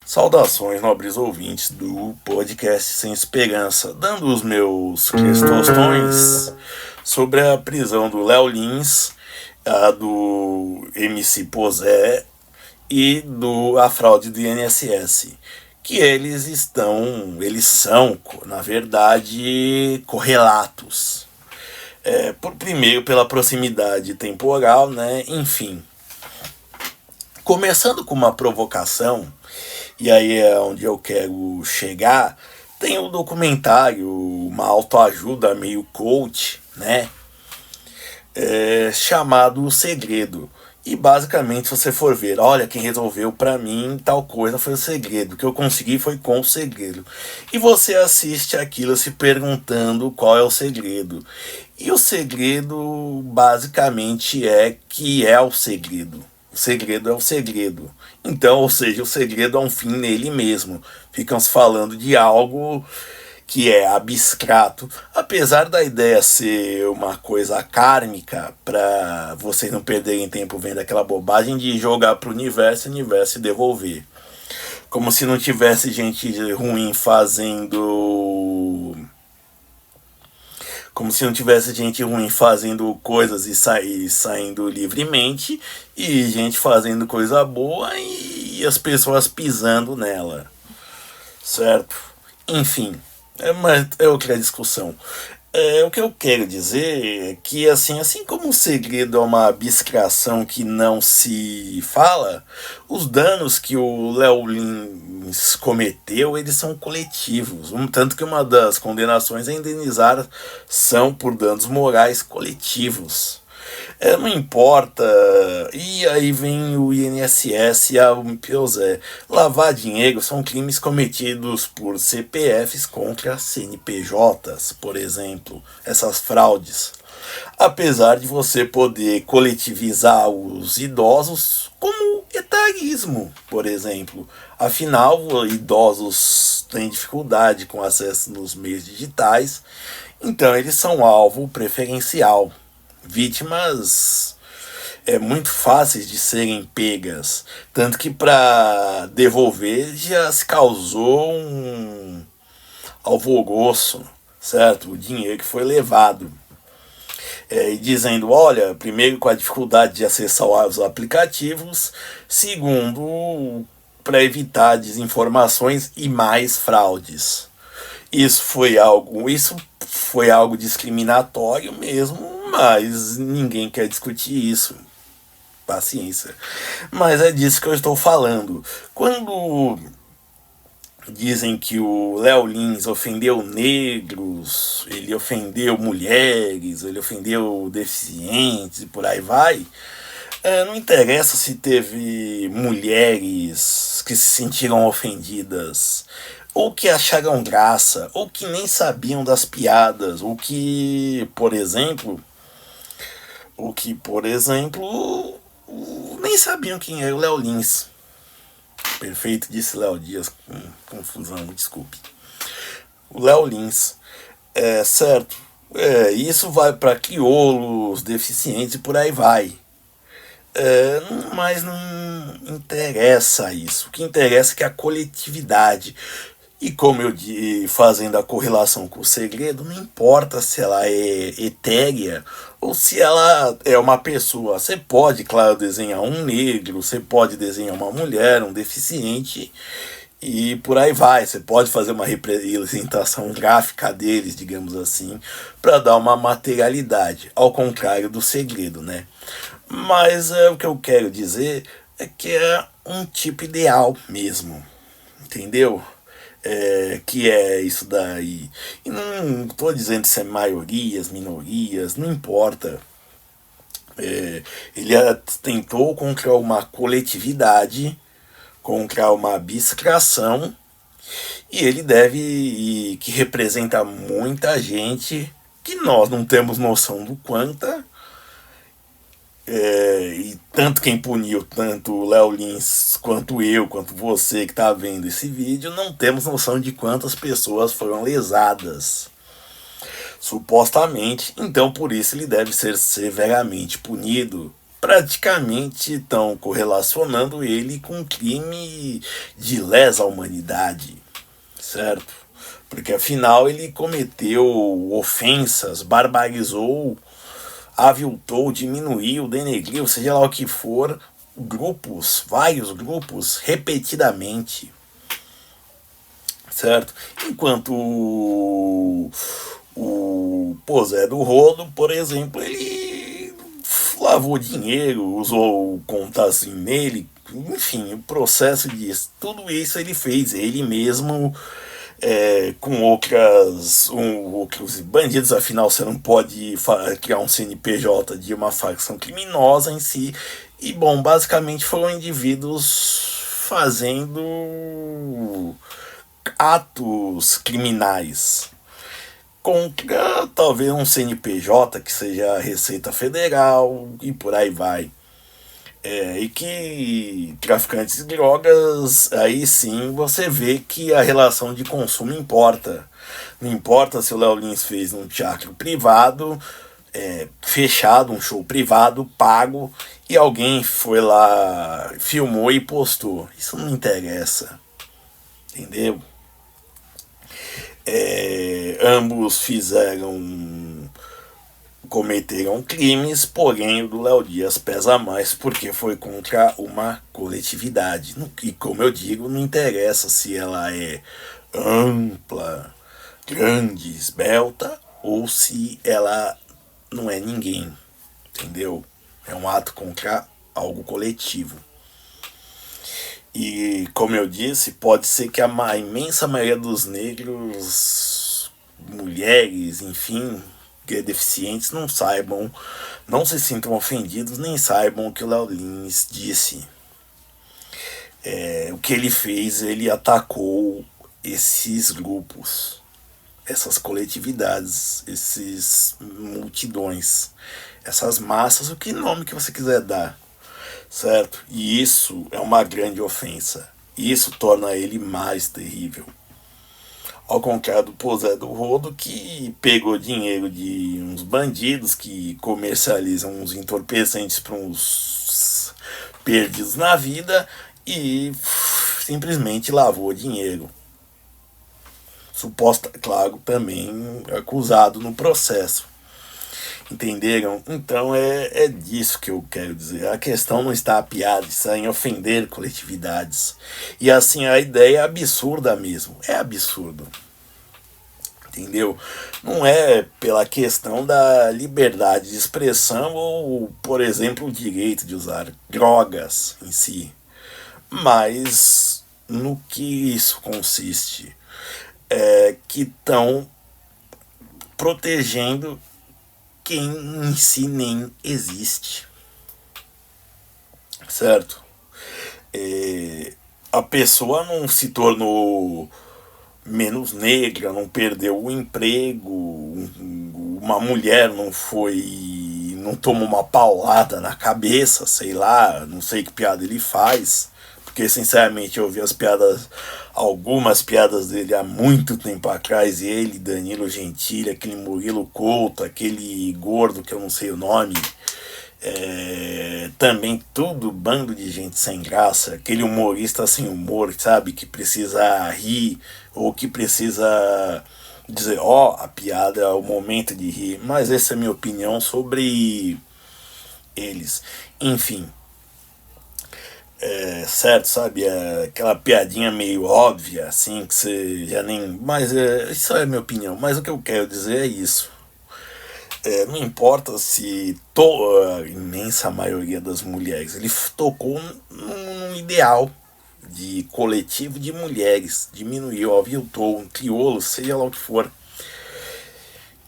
Saudações, nobres ouvintes do podcast Sem Esperança, dando os meus questões sobre a prisão do Léo Lins, a do MC Posé e a fraude do INSS, que eles são, na verdade, correlatos. Primeiro pela proximidade temporal, né? Enfim. Começando com uma provocação, e aí é onde eu quero chegar, tem um documentário, uma autoajuda meio coach, né? Chamado O Segredo. E basicamente, se você for ver, olha, quem resolveu pra mim tal coisa foi o segredo. O que eu consegui foi com o segredo. E você assiste aquilo se perguntando qual é o segredo. E o segredo basicamente é que é o segredo. O segredo é o segredo. Então, ou seja, o segredo é um fim nele mesmo. Ficam se falando de algo que é abstrato, apesar da ideia ser uma coisa kármica, para vocês não perderem tempo vendo aquela bobagem de jogar pro universo e o universo devolver. Como se não tivesse gente ruim fazendo. Como se não tivesse gente ruim fazendo coisas e saindo livremente, e gente fazendo coisa boa e as pessoas pisando nela. Certo? Enfim, mas é outra discussão. O que eu quero dizer é que, assim como o segredo é uma abstração que não se fala, os danos que o Léo Lins cometeu, eles são coletivos. Tanto que uma das condenações é indenizar são por danos morais coletivos. Não importa. E aí vem o INSS e a UPOZE. Lavar dinheiro são crimes cometidos por CPFs contra CNPJs, por exemplo. Essas fraudes. Apesar de você poder coletivizar os idosos como etarismo, por exemplo. Afinal, idosos têm dificuldade com acesso nos meios digitais, então eles são alvo preferencial. Vítimas muito fáceis de serem pegas, tanto que para devolver já se causou um alvoroço, certo? O dinheiro que foi levado. E dizendo, olha, primeiro com a dificuldade de acessar os aplicativos, segundo, para evitar desinformações e mais fraudes. Isso foi algo discriminatório mesmo, mas ninguém quer discutir isso. Paciência. Mas é disso que eu estou falando. Quando dizem que o Léo Lins ofendeu negros, ele ofendeu mulheres, ele ofendeu deficientes e por aí vai, não interessa se teve mulheres que se sentiram ofendidas, ou que acharam graça, ou que nem sabiam das piadas, ou que, por exemplo, nem sabiam quem era o Léo Lins. Perfeito, disse Léo Dias com confusão, desculpe. O Léo Lins, certo? Isso vai para crioulos, deficientes e por aí vai. Mas não interessa isso. O que interessa é que a coletividade. E como eu disse, fazendo a correlação com o segredo, não importa se ela é etérea ou se ela é uma pessoa. Você pode, claro, desenhar um negro, você pode desenhar uma mulher, um deficiente e por aí vai. Você pode fazer uma representação gráfica deles, digamos assim, para dar uma materialidade, ao contrário do segredo, né? Mas o que eu quero dizer é que é um tipo ideal mesmo, entendeu? Que é isso daí. E não estou dizendo se é maiorias, minorias, não importa. Ele tentou contra uma coletividade, contra uma abstração, e ele que representa muita gente que nós não temos noção do quanta. E tanto quem puniu, tanto o Léo Lins, quanto eu, quanto você que está vendo esse vídeo, não temos noção de quantas pessoas foram lesadas, supostamente. Então, por isso, ele deve ser severamente punido. praticamente estão correlacionando ele com um crime de lesa humanidade, certo? Porque afinal ele cometeu ofensas, barbarizou, aviltou, diminuiu, denegriu, seja lá o que for, grupos, vários grupos, repetidamente, certo? Enquanto o Zé do Rodo, por exemplo, ele lavou dinheiro, usou conta assim nele, enfim, o processo disso, tudo isso ele fez, ele mesmo, com outros bandidos, afinal você não pode criar um CNPJ de uma facção criminosa em si, e bom, basicamente foram indivíduos fazendo atos criminais contra talvez um CNPJ que seja a Receita Federal e por aí vai. E que traficantes de drogas, aí sim você vê que a relação de consumo importa. Não importa se o Léo Lins fez um teatro privado, fechado, um show privado, pago, e alguém foi lá, filmou e postou. Isso não interessa. Entendeu? Ambos cometeram crimes, porém o do Léo Dias pesa mais porque foi contra uma coletividade. E como eu digo, não interessa se ela é ampla, grande, esbelta, ou se ela não é ninguém, entendeu? É um ato contra algo coletivo. E, como eu disse, pode ser que a imensa maioria dos negros, mulheres, enfim, deficientes, não saibam, não se sintam ofendidos, nem saibam o que o Léo Lins disse. O que ele fez, ele atacou esses grupos, essas coletividades, esses multidões, essas massas, o que nome que você quiser dar. Certo? E isso é uma grande ofensa. Isso torna ele mais terrível. Ao contrário do Zé do Rodo, que pegou dinheiro de uns bandidos que comercializam uns entorpecentes para uns perdidos na vida e simplesmente lavou dinheiro. Suposta, claro, também acusado no processo. Entenderam? Então é disso que eu quero dizer. A questão não está a piada, está em ofender coletividades. E assim, a ideia é absurda mesmo. É absurdo. Entendeu? Não é pela questão da liberdade de expressão ou, por exemplo, o direito de usar drogas em si. Mas no que isso consiste? Que estão protegendo quem em si nem existe, certo? A pessoa não se tornou menos negra, não perdeu o emprego, uma mulher não tomou uma paulada na cabeça, sei lá, não sei que piada ele faz, porque sinceramente eu ouvi algumas piadas dele há muito tempo atrás, e ele, Danilo Gentili, aquele Murilo Couto, aquele gordo que eu não sei o nome, também tudo bando de gente sem graça, aquele humorista sem humor, sabe, que precisa rir, ou que precisa dizer, a piada é o momento de rir, mas essa é a minha opinião sobre eles. Enfim, certo, sabe? Aquela piadinha meio óbvia, assim, que você já nem. Mas isso é a minha opinião. Mas o que eu quero dizer é isso. Não importa se a imensa maioria das mulheres, ele tocou num ideal de coletivo de mulheres, diminuiu, aviltou, criou, seja lá o que for.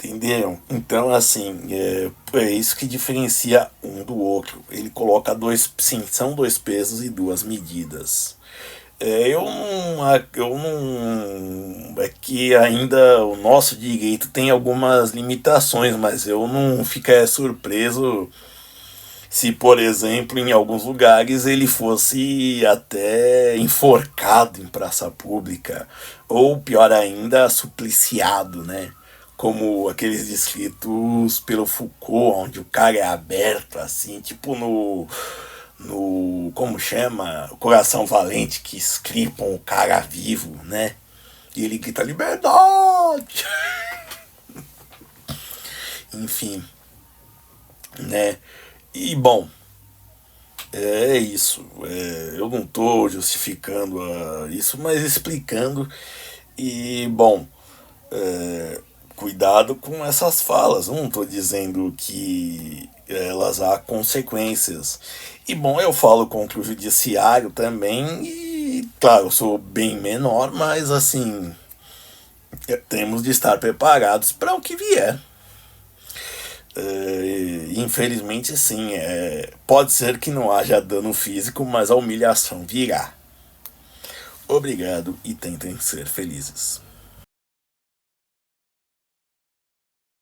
Entenderam? Então, assim, é isso que diferencia um do outro. Ele coloca sim, são dois pesos e duas medidas. Eu não. É que ainda o nosso direito tem algumas limitações, mas eu não ficaria surpreso se, por exemplo, em alguns lugares ele fosse até enforcado em praça pública, ou pior ainda, supliciado, né? como aqueles descritos pelo Foucault, onde o cara é aberto, assim, tipo no como chama? O Coração Valente, que escripam o cara vivo, né? E ele grita liberdade! Enfim, né? E bom, é isso. Eu não tô justificando isso, mas explicando. E bom, cuidado com essas falas. Não estou dizendo que elas há consequências. E bom, eu falo contra o judiciário também. E claro, eu sou bem menor, mas assim, temos de estar preparados para o que vier. Infelizmente, sim. Pode ser que não haja dano físico, mas a humilhação virá. Obrigado e tentem ser felizes.